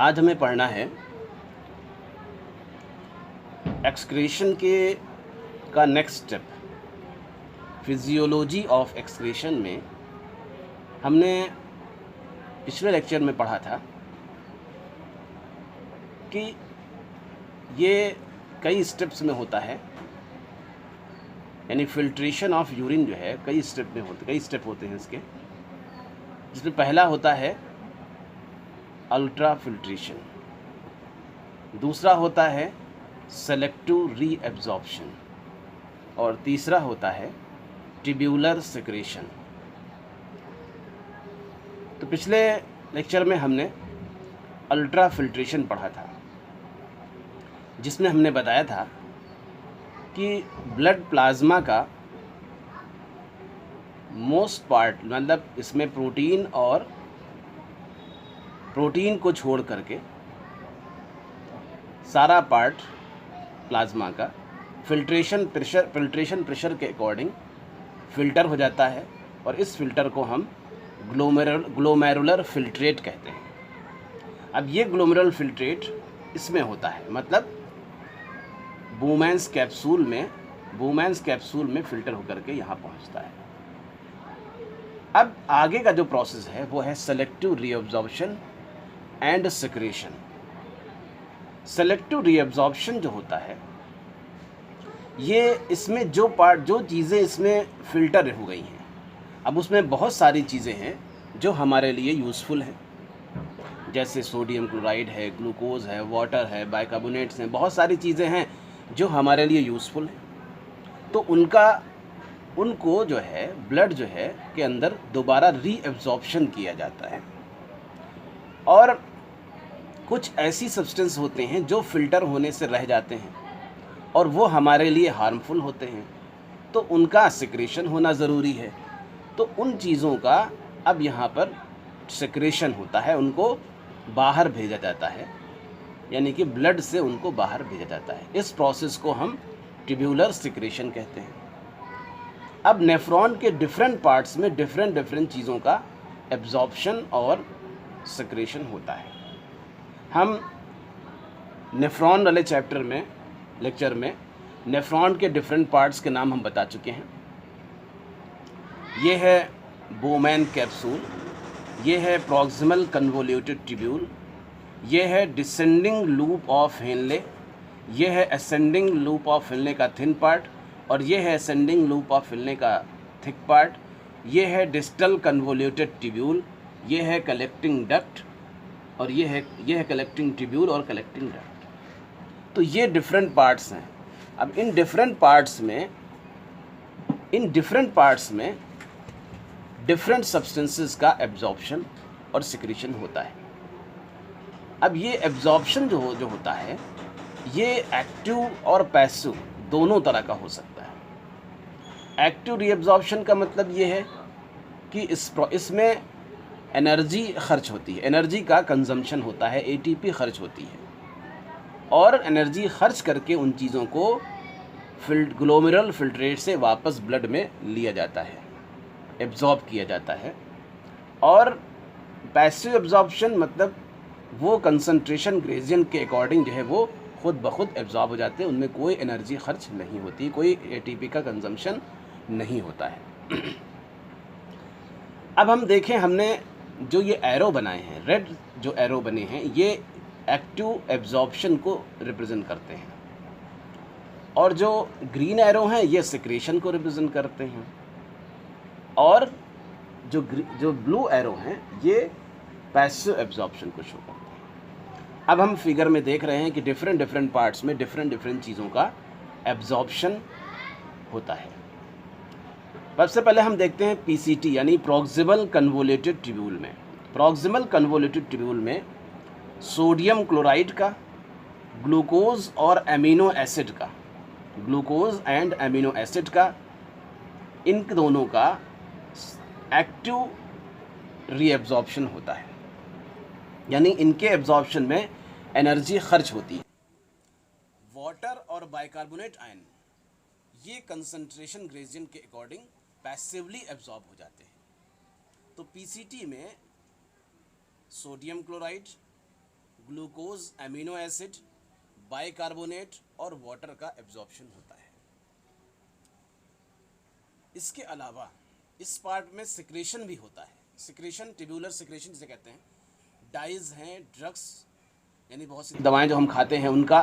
आज हमें पढ़ना है एक्सक्रीशन का next step. Physiology of excretion में हमने पिछले लेक्चर में पढ़ा था कि ये कई स्टेप्स में होता है, यानी फिल्ट्रेशन ऑफ यूरिन जो है कई स्टेप होते हैं इसके, जिसमें पहला होता है अल्ट्रा फिल्ट्रेशन, दूसरा होता है सेलेक्टिव रीएब्जॉर्प्शन और तीसरा होता है ट्यूब्यूलर सेक्रेशन। तो पिछले लेक्चर में हमने अल्ट्रा फिल्ट्रेशन पढ़ा था, जिसमें हमने बताया था कि ब्लड प्लाज्मा का मोस्ट पार्ट, मतलब इसमें प्रोटीन को छोड़ करके सारा पार्ट प्लाज्मा का फिल्ट्रेशन प्रेशर के अकॉर्डिंग फ़िल्टर हो जाता है और इस फिल्टर को हम ग्लोमेरुलर फिल्ट्रेट कहते हैं। अब ये ग्लोमेरुलर फिल्ट्रेट इसमें होता है, मतलब बूमैन्स कैप्सूल में फ़िल्टर होकर के यहाँ पहुँचता है। अब आगे का जो प्रोसेस है वो है selective reabsorption and secretion. Selective reabsorption जो होता है, ये इसमें जो चीज़ें इसमें फ़िल्टर हो गई हैं, अब उसमें बहुत सारी चीज़ें हैं जो हमारे लिए यूज़फुल हैं, जैसे सोडियम क्लोराइड है, ग्लूकोज है, वाटर है, बाइकार्बोनेट्स हैं, बहुत सारी चीज़ें हैं जो हमारे लिए यूज़फुल हैं। तो उनको जो है ब्लड जो है के अंदर दोबारा रीअब्जॉर्प्शन किया जाता है। और कुछ ऐसी सब्सटेंस होते हैं जो फ़िल्टर होने से रह जाते हैं और वो हमारे लिए हार्मफुल होते हैं, तो उनका सिक्रेशन होना ज़रूरी है। तो उन चीज़ों का अब यहाँ पर सिक्रेशन होता है, उनको बाहर भेजा जाता है, यानी कि ब्लड से उनको बाहर भेजा जाता है। इस प्रोसेस को हम ट्यूब्यूलर सिक्रेशन कहते हैं। अब नेफ्रॉन के डिफरेंट पार्ट्स में डिफरेंट चीज़ों का एब्जॉर्प्शन और सिक्रेशन होता है। हम नेफ्रॉन वाले लेक्चर में नेफ्रॉन के डिफरेंट पार्ट्स के नाम हम बता चुके हैं। ये है बोमैन कैप्सूल, ये है प्रॉक्सिमल कन्वोल्यूटेड ट्यूब्यूल, ये है डिसेंडिंग लूप ऑफ हेनले, ये है असेंडिंग लूप ऑफ हेनले का थिन पार्ट और ये है असेंडिंग लूप ऑफ हेनले का थिक पार्ट, ये है डिस्टल कन्वोल्यूटेड ट्यूब्यूल, ये है कलेक्टिंग डक्ट और ये है कलेक्टिंग ट्यूब्यूल और कलेक्टिंग डक्ट। तो ये डिफरेंट पार्ट्स हैं। अब इन डिफरेंट पार्ट्स में डिफरेंट सब्सटेंसेस का एब्जॉर्प्शन और सिक्रेशन होता है। अब ये एब्जॉर्प्शन जो होता है, ये एक्टिव और पैसिव दोनों तरह का हो सकता है। एक्टिव रीअब्जॉर्प्शन का मतलब ये है कि इसमें एनर्जी खर्च होती है, एनर्जी का कंजम्पशन होता है, एटीपी खर्च होती है और एनर्जी खर्च करके उन चीज़ों को ग्लोमेरुलर फिल्ट्रेट से वापस ब्लड में लिया जाता है, एब्जॉर्ब किया जाता है। और पैसिव एब्जॉर्प्शन मतलब वो कंसंट्रेशन ग्रेडियंट के अकॉर्डिंग जो है वो खुद ब खुद एब्जॉर्ब हो जाते हैं, उनमें कोई एनर्जी खर्च नहीं होती, कोई एटीपी का कंजम्पशन नहीं होता है। अब हम देखें, हमने जो ये एरो बनाए हैं, रेड जो एरो बने हैं, ये एक्टिव एब्जॉर्प्शन को रिप्रेजेंट करते हैं और जो ग्रीन एरो हैं ये सिक्रेशन को रिप्रेजेंट करते हैं और जो ब्लू एरो हैं ये पैसिव एब्जॉर्प्शन को शो करते हैं। अब हम फिगर में देख रहे हैं कि डिफरेंट पार्ट्स में डिफरेंट चीज़ों का एब्जॉर्प्शन होता है। सबसे पहले हम देखते हैं पीसीटी यानी प्रॉक्सिमल कन्वोल्यूटेड ट्यूब्यूल में। प्रॉक्सिमल कन्वोल्यूटेड ट्यूब्यूल में सोडियम क्लोराइड का, ग्लूकोज और एमिनो एसिड का, ग्लूकोज एंड एमिनो एसिड का, इन दोनों का एक्टिव रीअब्जॉर्प्शन होता है, यानी इनके एब्जॉर्प्शन में एनर्जी खर्च होती है। वाटर और बाइकार्बोनेट आयन ये कंसंट्रेशन ग्रेडियंट के अकॉर्डिंग पैसिवली एब्जॉर्ब हो जाते हैं। तो पीसीटी में sodium chloride, glucose, amino acid, bicarbonate और वाटर का एब्जॉर्प्शन होता है। इसके अलावा इस पार्ट में सिक्रेशन भी होता है। सिक्रेशन, ट्यूबुलर सिक्रेशन जिसे कहते हैं, डाइज हैं, ड्रग्स यानी बहुत सी दवाएं जो हम खाते हैं उनका,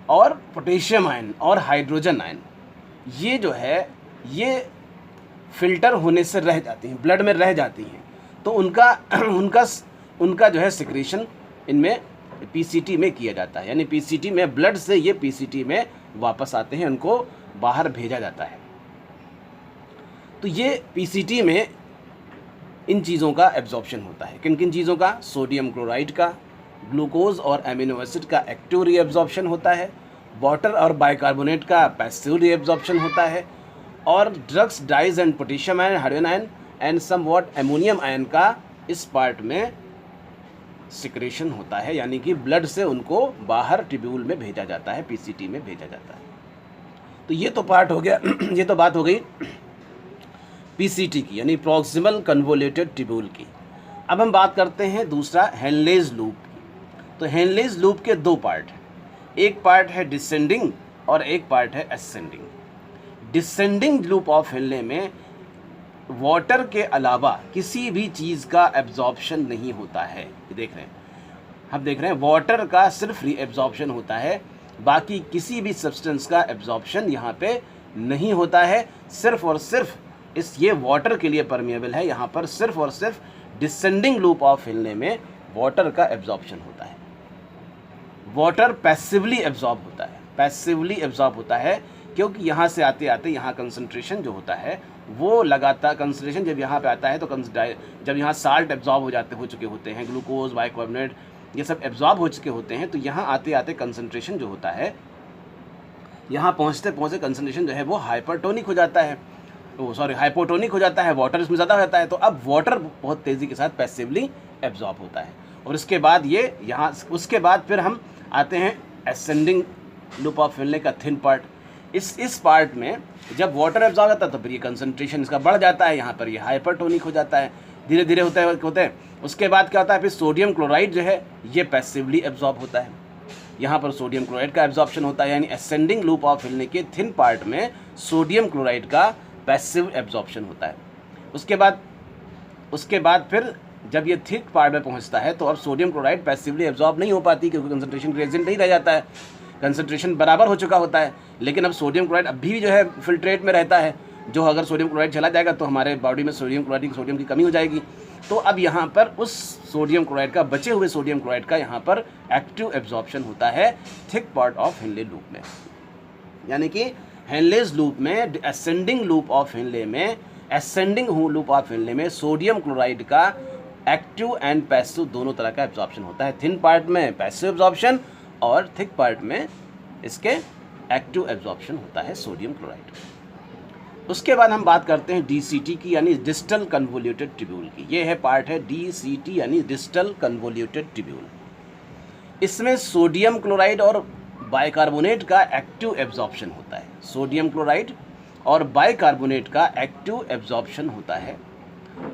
और पोटेशियम आयन और हाइड्रोजन आयन, ये जो है ये फिल्टर होने से रह जाती हैं, ब्लड में रह जाती हैं, तो उनका जो है सिक्रेशन इनमें पीसीटी में किया जाता है। यानी पीसीटी में ब्लड से ये पीसीटी में वापस आते हैं, उनको बाहर भेजा जाता है। तो ये पीसीटी में इन चीज़ों का एब्जॉर्प्शन होता है। किन किन चीज़ों का? सोडियम क्लोराइड का, ग्लूकोज और एमिनो एसिड का एक्टिव रीएब्जॉर्प्शन होता है, वाटर और बाइकार्बोनेट का पैसिव रीएब्जॉर्प्शन होता है, और drugs, dyes and potassium ion, hydrogen ion and somewhat ammonium ion का इस पार्ट में सिक्रेशन होता है। यानी कि ब्लड से उनको बाहर ट्यूब्यूल में भेजा जाता है, पीसीटी में भेजा जाता है। तो ये तो पार्ट हो गया ये तो बात हो गई पीसीटी की, यानी प्रॉक्सिमल कन्वोल्यूटेड ट्यूब्यूल की। अब हम बात करते हैं दूसरा हेनलेज लूप की। तो हेनलेज लूप के दो पार्ट हैं, एक पार्ट है डिसेंडिंग और एक पार्ट है ascending. Descending loop of Henle में वाटर के अलावा किसी भी चीज़ का एब्जॉर्प्शन नहीं होता है। ये देख रहे हैं, हम देख रहे हैं वाटर का सिर्फ रीएब्जॉर्प्शन होता है, बाकी किसी भी सब्सटेंस का एब्जॉर्प्शन यहाँ पे नहीं होता है। सिर्फ और सिर्फ ये वाटर के लिए परमिएबल है। यहाँ पर सिर्फ और सिर्फ डिसेंडिंग लूप ऑफ हेनले में वाटर का एब्जॉर्प्शन होता है। वाटर पैसिवली एब्जॉर्ब होता है, पैसिवली एब्जॉर्ब होता है, क्योंकि यहाँ से आते आते यहाँ कंसंट्रेशन जो होता है वो लगातार, कंसंट्रेशन जब यहाँ पे आता है तो जब यहाँ साल्ट एब्जॉर्ब हो चुके होते हैं, ग्लूकोज, बाइकार्बोनेट ये सब एब्जॉर्ब हो चुके होते हैं, तो यहाँ आते आते कंसंट्रेशन जो होता है, यहाँ पहुँचते पहुँचते कंसंट्रेशन जो है वो हाइपरटोनिक हो जाता है, हाइपोटोनिक हो जाता है, वाटर इसमें ज़्यादा रहता है। तो अब वाटर बहुत तेज़ी के साथ पैसिवली एब्जॉर्ब होता है। और उसके बाद ये यहाँ, उसके बाद फिर हम आते हैं असेंडिंग लूप ऑफ हेनले का थिन पार्ट। इस पार्ट में जब वाटर एब्जॉर्ब होता है तो फिर ये कंसंट्रेशन इसका बढ़ जाता है, यहाँ पर ये हाइपरटोनिक हो जाता है, धीरे धीरे होते हैं। उसके बाद क्या होता है, फिर सोडियम क्लोराइड जो है ये पैसिवली एब्जॉर्ब होता है, यहाँ पर सोडियम क्लोराइड का एब्जॉर्प्शन होता है। यानी असेंडिंग लूप ऑफ हेनले के थिन पार्ट में सोडियम क्लोराइड का पैसिव एब्जॉर्प्शन होता है। उसके बाद फिर जब ये थिक पार्ट में पहुंचता है तो अब सोडियम क्लोराइड पैसिवली एब्जॉर्ब नहीं हो पाती, क्योंकि कंसंट्रेशन ग्रेडियंट नहीं रह जाता है, कंसंट्रेशन बराबर हो चुका होता है। लेकिन अब सोडियम क्लोराइड अभी भी जो है फिल्ट्रेट में रहता है, जो अगर सोडियम क्लोराइड चला जाएगा तो हमारे बॉडी में सोडियम की कमी हो जाएगी। तो अब यहाँ पर उस सोडियम क्लोराइड का, बचे हुए सोडियम क्लोराइड का यहाँ पर एक्टिव एब्जॉर्प्शन होता है thick part of Henle loop में। यानी कि हेनलेज लूप में, असेंडिंग लूप ऑफ हेनले में, लूप ऑफ हेनले में सोडियम क्लोराइड का एक्टिव एंड पैसिव दोनों तरह का एब्जॉर्प्शन होता है। थिन पार्ट में पैसिव एब्जॉर्प्शन और थिक पार्ट में इसके एक्टिव एब्जॉर्प्शन होता है सोडियम क्लोराइड। उसके बाद हम बात करते हैं डीसीटी की, यानी डिस्टल कन्वोल्यूटेड ट्यूब्यूल की। ये है पार्ट है डीसीटी, यानी डिस्टल कन्वोल्यूटेड ट्यूब्यूल। इसमें सोडियम क्लोराइड और बाइकार्बोनेट का एक्टिव एब्जॉर्प्शन होता है, सोडियम क्लोराइड और बाइकार्बोनेट का एक्टिव एब्जॉर्प्शन होता है,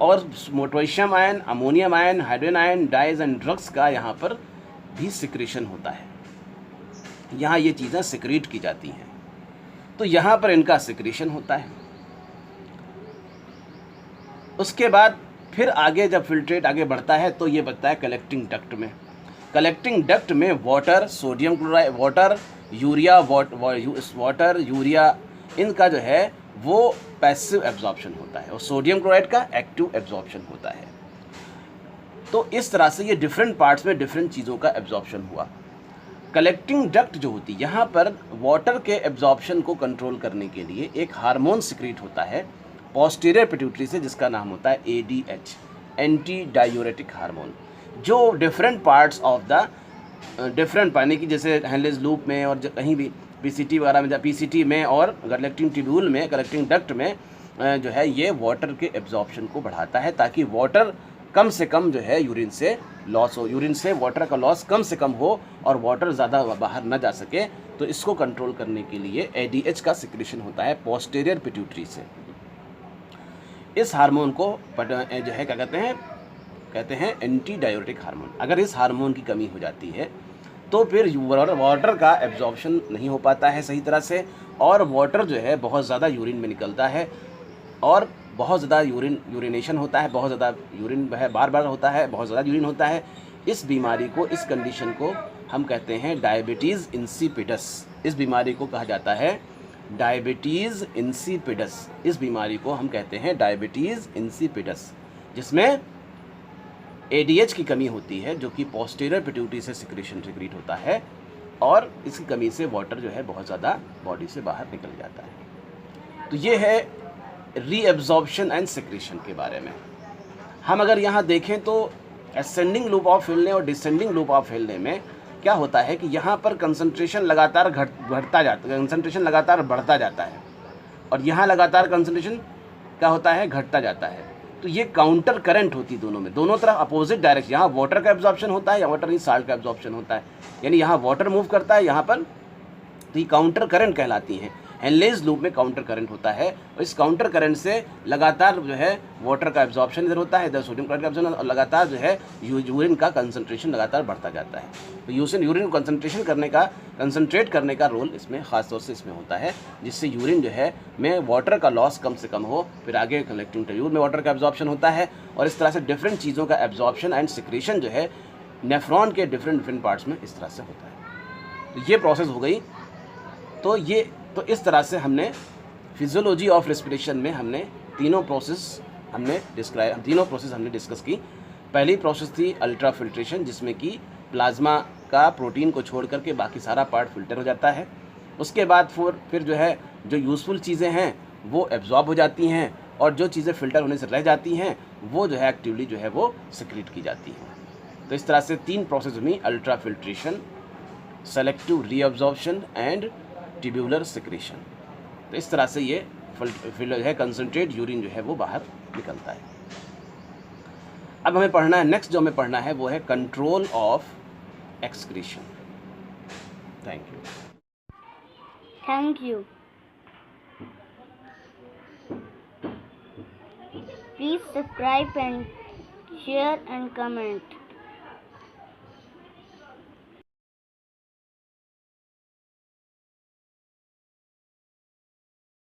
और potassium ion, ammonium ion, hydrogen ion, dyes and drugs का यहाँ पर भी सिक्रेशन होता है। यहाँ ये चीज़ें सिक्रीट की जाती हैं, तो यहाँ पर इनका सिक्रेशन होता है। उसके बाद फिर आगे जब फिल्ट्रेट आगे बढ़ता है तो ये बढ़ता है कलेक्टिंग डक्ट में। कलेक्टिंग डक्ट में water, sodium chloride, water, urea इनका जो है वो पैसिव एब्जॉर्प्शन होता है, और सोडियम क्लोराइड का एक्टिव एब्जॉर्प्शन होता है। तो इस तरह से ये डिफरेंट पार्ट्स में डिफरेंट चीज़ों का एब्जॉर्प्शन हुआ। कलेक्टिंग डक्ट जो होती है, यहाँ पर वाटर के एब्जॉर्प्शन को कंट्रोल करने के लिए एक हार्मोन सिक्रीट होता है पोस्टीरियर पिट्यूटरी से, जिसका नाम होता है ADH, एंटी डायूरेटिक हार्मोन, जो different parts of the different पानी की, जैसे हेनलेज लूप में और कहीं भी पीसीटी वगैरह में, पीसीटी में और कलेक्टिंग ट्यूब्यूल में, कलेक्टिंग डक्ट में जो है ये वाटर के एब्जॉर्प्शन को बढ़ाता है, ताकि वाटर कम से कम जो है यूरिन से लॉस हो, यूरिन से वाटर का लॉस कम से कम हो और वाटर ज़्यादा बाहर न जा सके। तो इसको कंट्रोल करने के लिए ADH का सिक्रेशन होता है पोस्टीरियर पिट्यूटरी से। इस हार्मोन को जो है क्या कहते हैं, कहते हैं एंटी डायूरेटिक हार्मोन। अगर इस हार्मोन की कमी हो जाती है तो फिर वाटर का एब्जॉर्प्शन नहीं हो पाता है सही तरह से, और वाटर जो है बहुत ज़्यादा यूरिन में निकलता है और बहुत ज़्यादा यूरिनेशन होता है, बहुत ज़्यादा यूरिन बार बार होता है, बहुत ज़्यादा यूरिन होता है। इस बीमारी को, इस कंडीशन को हम कहते हैं डायबिटीज़ इंसिपिडस। इस बीमारी को कहा जाता है डायबिटीज़ इंसिपिडस। इस बीमारी को हम कहते हैं डायबिटीज़ इंसिपिडस, जिसमें ADH की कमी होती है, जो कि पोस्टीरियर पिट्यूटरी से सिक्रीट होता है, और इसकी कमी से वाटर जो है बहुत ज़्यादा बॉडी से बाहर निकल जाता है। तो ये है रीएब्जॉर्प्शन एंड सिक्रीशन के बारे में। हम अगर यहाँ देखें तो असेंडिंग लूप ऑफ हिलने और डिसेंडिंग लूप ऑफ हिलने में क्या होता है कि यहाँ पर कंसंट्रेशन लगातार बढ़ता जाता है, और यहाँ लगातार कंसंट्रेशन क्या होता है, घटता जाता है। तो ये काउंटर करंट होती है दोनों में, दोनों तरफ अपोजिट डायरेक्शन। यहाँ वाटर का एब्जॉर्प्शन होता है, या वाटर नहीं साल्ट का एब्जॉर्प्शन होता है, यानी यहाँ वाटर मूव करता है यहाँ पर, तो ये काउंटर करंट कहलाती हैं। हेनलेज लूप में काउंटर करंट होता है, और इस काउंटर करंट से लगातार जो है वाटर का एब्जॉर्प्शन इधर होता है, इधर सोडियम क्लोराइड का एब्जॉर्प्शन, और लगातार जो है यूरिन का कंसंट्रेशन लगातार बढ़ता जाता है। तो यूरिन को कंसंट्रेट करने का रोल इसमें ख़ास तौर से इसमें होता है, जिससे यूरिन जो है में वाटर का लॉस कम से कम हो, फिर आगे कलेक्टिंग ट्यूब में वाटर का एब्जॉर्प्शन होता है, और इस तरह से डिफरेंट चीज़ों का एब्जॉर्प्शन एंड सिक्रीशन जो है नेफ्रॉन के डिफरेंट पार्ट्स में इस तरह से होता है। तो ये प्रोसेस हो गई। तो इस तरह से हमने फिजियोलॉजी ऑफ रेस्पिरेशन में हमने तीनों प्रोसेस हमने डिस्कस की। पहली प्रोसेस थी अल्ट्रा फिल्ट्रेशन, जिसमें कि प्लाज्मा का प्रोटीन को छोड़ करके बाकी सारा पार्ट फिल्टर हो जाता है। उसके बाद फिर जो है जो यूज़फुल चीज़ें हैं वो एब्जॉर्ब हो जाती हैं, और जो चीज़ें फिल्टर होने से रह जाती हैं वो जो है एक्टिवली जो है वो सिक्रीट की जाती हैं। तो इस तरह से 3 प्रोसेस हुई, ultra filtration, selective reabsorption and tubular secretion. तो इस तरह से ये है कंसंट्रेट यूरिन जो है वो बाहर निकलता है। अब हमें पढ़ना है, नेक्स्ट जो हमें पढ़ना है वो है control of excretion. Thank you. Please subscribe and share and comment.